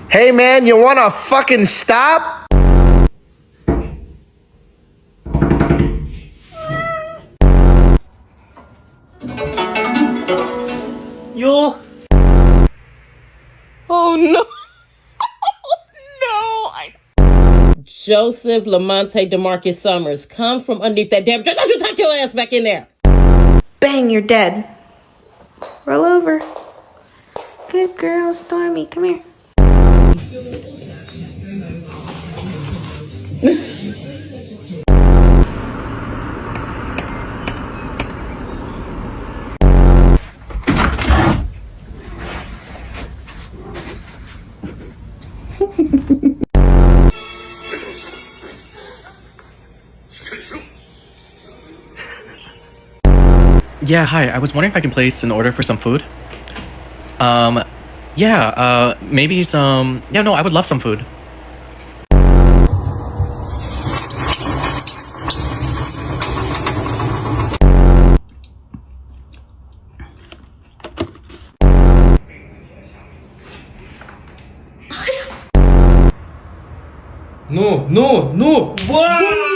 Hey man, you wanna fucking stop? You. Oh no. Joseph Lamonte DeMarcus Summers, come from underneath that damn. Don't you tuck your ass back in there. Bang, you're dead. Roll over. Good girl, Stormy. Come here. Yeah, hi. I was wondering if I can place an order for some food. Maybe some. Yeah, no, I would love some food. No! Wow!